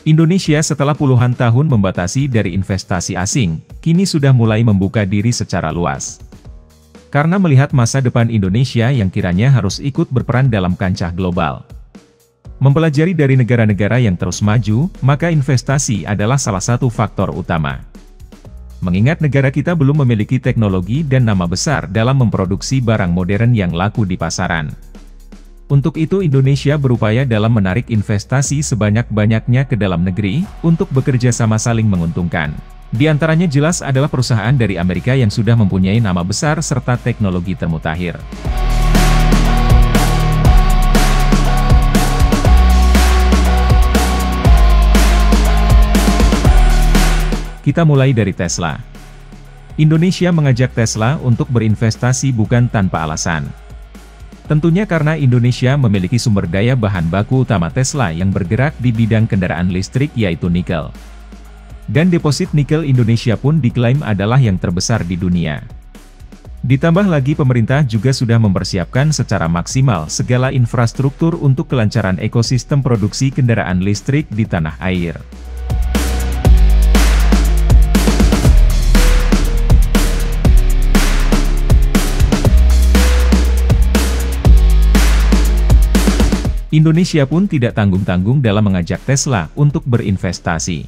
Indonesia setelah puluhan tahun membatasi dari investasi asing, kini sudah mulai membuka diri secara luas. Karena melihat masa depan Indonesia yang kiranya harus ikut berperan dalam kancah global. Mempelajari dari negara-negara yang terus maju, maka investasi adalah salah satu faktor utama. Mengingat negara kita belum memiliki teknologi dan nama besar dalam memproduksi barang modern yang laku di pasaran. Untuk itu Indonesia berupaya dalam menarik investasi sebanyak-banyaknya ke dalam negeri, untuk bekerja sama saling menguntungkan. Di antaranya jelas adalah perusahaan dari Amerika yang sudah mempunyai nama besar serta teknologi termutakhir. Kita mulai dari Tesla. Indonesia mengajak Tesla untuk berinvestasi bukan tanpa alasan. Tentunya karena Indonesia memiliki sumber daya bahan baku utama Tesla yang bergerak di bidang kendaraan listrik yaitu nikel. Dan deposit nikel Indonesia pun diklaim adalah yang terbesar di dunia. Ditambah lagi pemerintah juga sudah mempersiapkan secara maksimal segala infrastruktur untuk kelancaran ekosistem produksi kendaraan listrik di tanah air. Indonesia pun tidak tanggung-tanggung dalam mengajak Tesla untuk berinvestasi.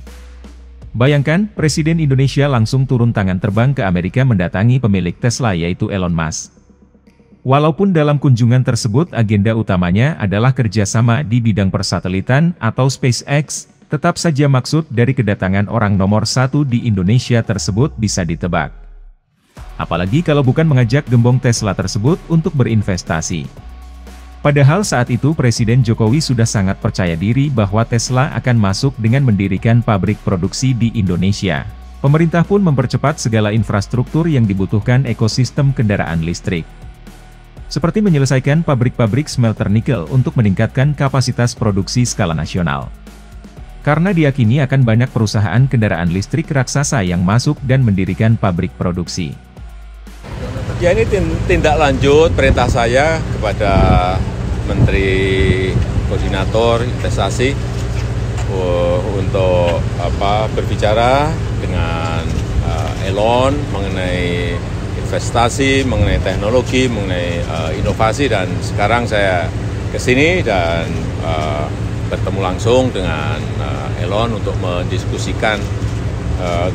Bayangkan, Presiden Indonesia langsung turun tangan terbang ke Amerika mendatangi pemilik Tesla yaitu Elon Musk. Walaupun dalam kunjungan tersebut agenda utamanya adalah kerjasama di bidang persatelitan atau SpaceX, tetap saja maksud dari kedatangan orang nomor satu di Indonesia tersebut bisa ditebak. Apalagi kalau bukan mengajak gembong Tesla tersebut untuk berinvestasi. Padahal saat itu Presiden Jokowi sudah sangat percaya diri bahwa Tesla akan masuk dengan mendirikan pabrik produksi di Indonesia. Pemerintah pun mempercepat segala infrastruktur yang dibutuhkan ekosistem kendaraan listrik. Seperti menyelesaikan pabrik-pabrik smelter nikel untuk meningkatkan kapasitas produksi skala nasional. Karena diyakini akan banyak perusahaan kendaraan listrik raksasa yang masuk dan mendirikan pabrik produksi. Ya, ini tindak lanjut perintah saya kepada Menteri Koordinator Investasi untuk berbicara dengan Elon mengenai investasi, mengenai teknologi, mengenai inovasi, dan sekarang saya ke sini dan bertemu langsung dengan Elon untuk mendiskusikan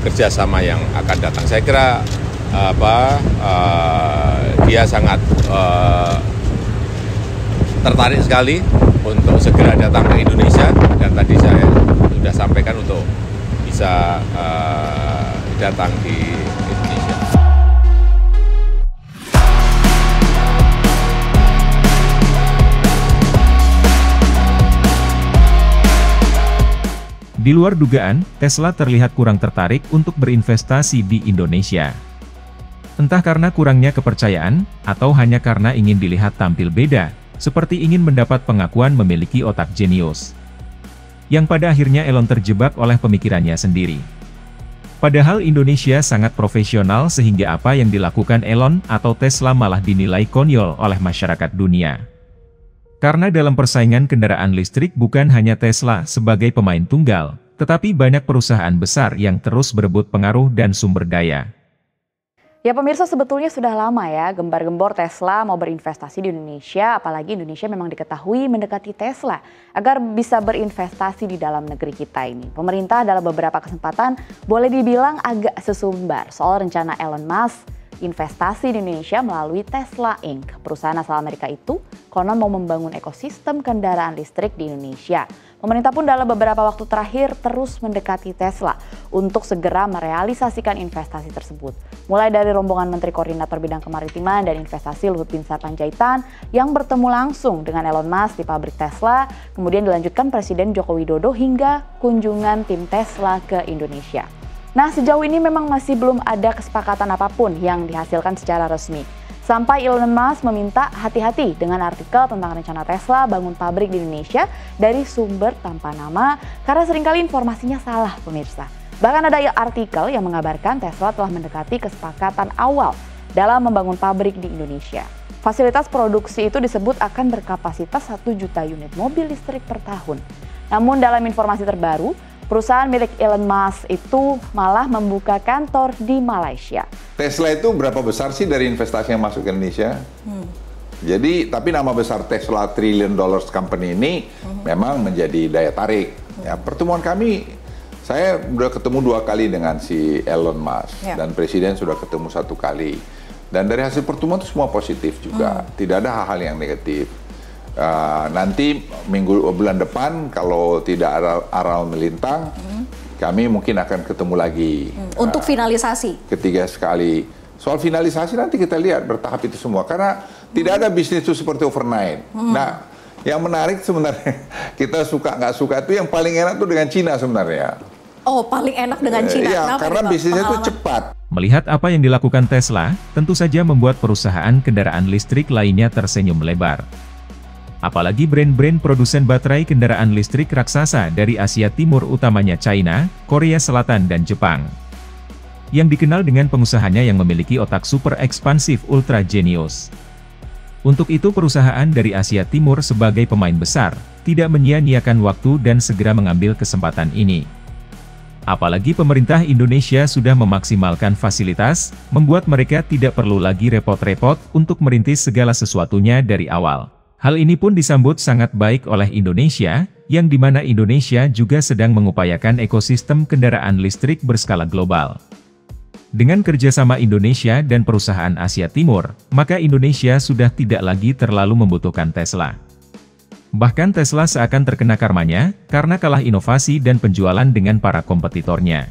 kerjasama yang akan datang. Saya kira dia sangat tertarik sekali untuk segera datang ke Indonesia, dan tadi saya sudah sampaikan untuk bisa datang di Indonesia. Di luar dugaan, Tesla terlihat kurang tertarik untuk berinvestasi di Indonesia. Entah karena kurangnya kepercayaan, atau hanya karena ingin dilihat tampil beda, seperti ingin mendapat pengakuan memiliki otak jenius. Yang pada akhirnya Elon terjebak oleh pemikirannya sendiri. Padahal Indonesia sangat profesional sehingga apa yang dilakukan Elon atau Tesla malah dinilai konyol oleh masyarakat dunia. Karena dalam persaingan kendaraan listrik bukan hanya Tesla sebagai pemain tunggal, tetapi banyak perusahaan besar yang terus berebut pengaruh dan sumber daya. Ya pemirsa, sebetulnya sudah lama ya gembar-gembor Tesla mau berinvestasi di Indonesia, apalagi Indonesia memang diketahui mendekati Tesla agar bisa berinvestasi di dalam negeri kita ini. Pemerintah dalam beberapa kesempatan boleh dibilang agak sesumbar soal rencana Elon Musk investasi di Indonesia melalui Tesla Inc. Perusahaan asal Amerika itu konon mau membangun ekosistem kendaraan listrik di Indonesia. Pemerintah pun dalam beberapa waktu terakhir terus mendekati Tesla untuk segera merealisasikan investasi tersebut. Mulai dari rombongan Menteri Koordinator Bidang Kemaritiman dan Investasi Luhut Binsar Panjaitan yang bertemu langsung dengan Elon Musk di pabrik Tesla, kemudian dilanjutkan Presiden Joko Widodo hingga kunjungan tim Tesla ke Indonesia. Nah, sejauh ini memang masih belum ada kesepakatan apapun yang dihasilkan secara resmi. Sampai Elon Musk meminta hati-hati dengan artikel tentang rencana Tesla bangun pabrik di Indonesia dari sumber tanpa nama karena seringkali informasinya salah pemirsa. Bahkan ada artikel yang mengabarkan Tesla telah mendekati kesepakatan awal dalam membangun pabrik di Indonesia. Fasilitas produksi itu disebut akan berkapasitas 1 juta unit mobil listrik per tahun. Namun dalam informasi terbaru, perusahaan milik Elon Musk itu malah membuka kantor di Malaysia. Tesla itu berapa besar sih dari investasi yang masuk ke Indonesia? Jadi, tapi nama besar Tesla $1 trillion company ini memang menjadi daya tarik. Ya, pertemuan kami, saya sudah ketemu 2 kali dengan si Elon Musk dan Presiden sudah ketemu 1 kali. Dan dari hasil pertemuan itu semua positif juga, tidak ada hal-hal yang negatif. Nanti bulan depan kalau tidak ada aral melintang, kami mungkin akan ketemu lagi. Untuk finalisasi? Ketiga sekali. Soal finalisasi nanti kita lihat bertahap itu semua. Karena tidak ada bisnis itu seperti overnight. Nah, yang menarik sebenarnya, kita suka nggak suka itu yang paling enak tuh dengan Cina sebenarnya. Oh, paling enak dengan Cina? Iya, karena bisnisnya itu cepat. Melihat apa yang dilakukan Tesla, tentu saja membuat perusahaan kendaraan listrik lainnya tersenyum lebar. Apalagi brand-brand produsen baterai kendaraan listrik raksasa dari Asia Timur utamanya China, Korea Selatan dan Jepang. Yang dikenal dengan pengusahanya yang memiliki otak super ekspansif ultra jenius. Untuk itu perusahaan dari Asia Timur sebagai pemain besar, tidak menyia-nyiakan waktu dan segera mengambil kesempatan ini. Apalagi pemerintah Indonesia sudah memaksimalkan fasilitas, membuat mereka tidak perlu lagi repot-repot untuk merintis segala sesuatunya dari awal. Hal ini pun disambut sangat baik oleh Indonesia, yang dimana Indonesia juga sedang mengupayakan ekosistem kendaraan listrik berskala global. Dengan kerjasama Indonesia dan perusahaan Asia Timur, maka Indonesia sudah tidak lagi terlalu membutuhkan Tesla. Bahkan Tesla seakan terkena karmanya, karena kalah inovasi dan penjualan dengan para kompetitornya.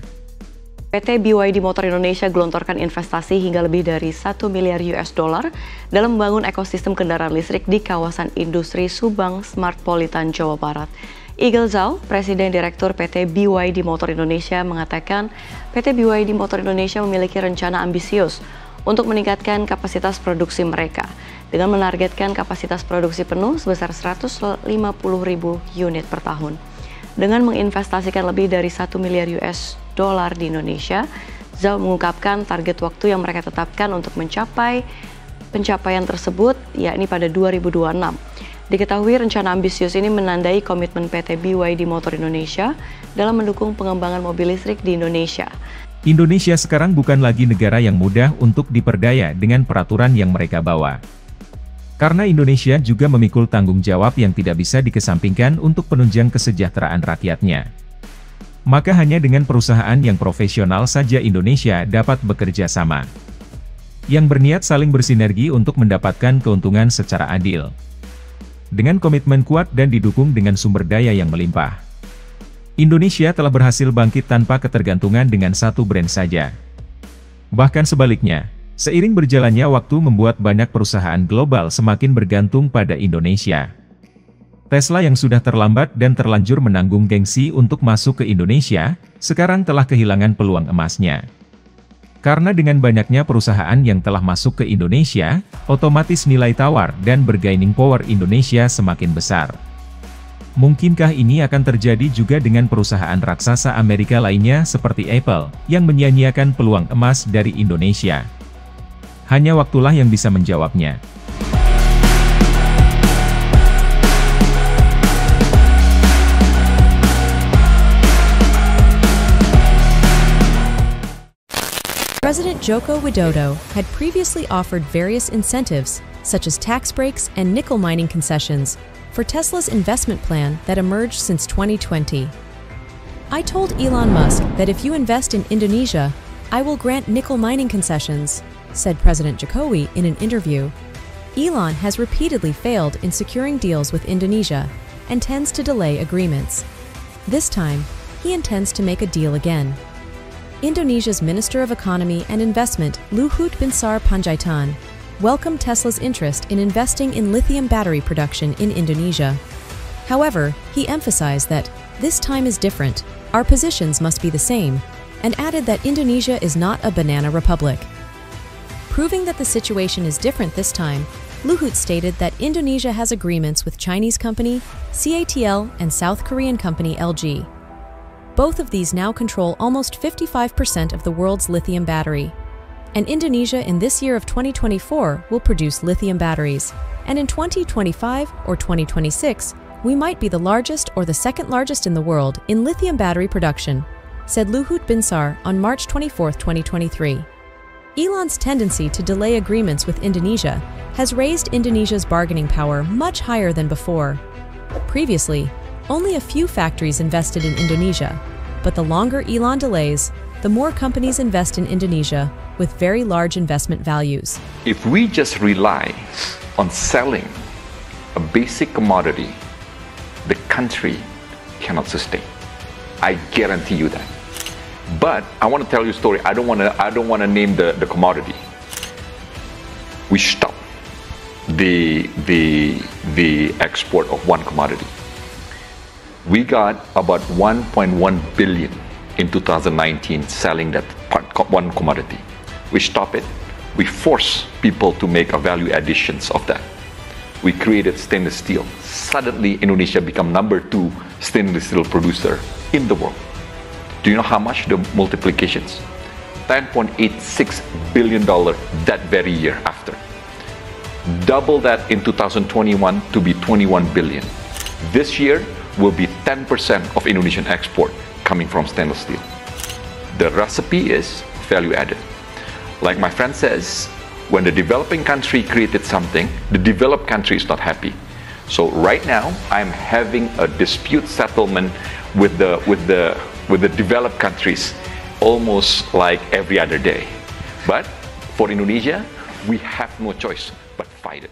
PT BYD Motor Indonesia gelontorkan investasi hingga lebih dari $1 miliar dalam membangun ekosistem kendaraan listrik di kawasan industri Subang, Smartpolitan, Jawa Barat. Igel Zhao, Presiden Direktur PT BYD Motor Indonesia, mengatakan PT BYD Motor Indonesia memiliki rencana ambisius untuk meningkatkan kapasitas produksi mereka dengan menargetkan kapasitas produksi penuh sebesar 150.000 unit per tahun. Dengan menginvestasikan lebih dari $1 miliar di Indonesia, Zhao mengungkapkan target waktu yang mereka tetapkan untuk mencapai pencapaian tersebut, yakni pada 2026. Diketahui rencana ambisius ini menandai komitmen PT BYD Motor Indonesia dalam mendukung pengembangan mobil listrik di Indonesia. Indonesia sekarang bukan lagi negara yang mudah untuk diperdaya dengan peraturan yang mereka bawa. Karena Indonesia juga memikul tanggung jawab yang tidak bisa dikesampingkan untuk penunjang kesejahteraan rakyatnya. Maka hanya dengan perusahaan yang profesional saja Indonesia dapat bekerja sama. Yang berniat saling bersinergi untuk mendapatkan keuntungan secara adil. Dengan komitmen kuat dan didukung dengan sumber daya yang melimpah. Indonesia telah berhasil bangkit tanpa ketergantungan dengan satu brand saja. Bahkan sebaliknya, seiring berjalannya waktu membuat banyak perusahaan global semakin bergantung pada Indonesia. Tesla yang sudah terlambat dan terlanjur menanggung gengsi untuk masuk ke Indonesia, sekarang telah kehilangan peluang emasnya. Karena dengan banyaknya perusahaan yang telah masuk ke Indonesia, otomatis nilai tawar dan bargaining power Indonesia semakin besar. Mungkinkah ini akan terjadi juga dengan perusahaan raksasa Amerika lainnya seperti Apple, yang menyia-nyiakan peluang emas dari Indonesia? Hanya waktulah yang bisa menjawabnya. President Joko Widodo had previously offered various incentives, such as tax breaks and nickel mining concessions, for Tesla's investment plan that emerged since 2020. I told Elon Musk that if you invest in Indonesia, I will grant nickel mining concessions, said President Jokowi in an interview. Elon has repeatedly failed in securing deals with Indonesia and tends to delay agreements. This time, he intends to make a deal again. Indonesia's Minister of Economy and Investment, Luhut Binsar Panjaitan, welcomed Tesla's interest in investing in lithium battery production in Indonesia. However, he emphasized that this time is different, our positions must be the same, and added that Indonesia is not a banana republic. Proving that the situation is different this time, Luhut stated that Indonesia has agreements with Chinese company CATL and South Korean company LG. Both of these now control almost 55% of the world's lithium battery. And Indonesia in this year of 2024 will produce lithium batteries, and in 2025 or 2026 we might be the largest or the second largest in the world in lithium battery production, said Luhut Binsar on March 24, 2023. Elon's tendency to delay agreements with Indonesia has raised Indonesia's bargaining power much higher than before. Previously, only a few factories invested in Indonesia, but the longer Elon delays, the more companies invest in Indonesia with very large investment values. If we just rely on selling a basic commodity, the country cannot sustain. I guarantee you that. But I want to tell you a story. I don't want to name the commodity. We stopped the export of one commodity. We got about 1.1 billion in 2019 selling that one commodity. We stop it. We force people to make a value additions of that. We created stainless steel. Suddenly, Indonesia became #2 stainless steel producer in the world. Do you know how much the multiplications? $10.86 billion that very year after. Double that in 2021 to be 21 billion. This year will be 10% of Indonesian export coming from stainless steel. The recipe is value added. Like my friend says, when the developing country created something, the developed country is not happy. So right now, I'm having a dispute settlement with the developed countries almost like every other day. But for Indonesia, we have no choice but fight it.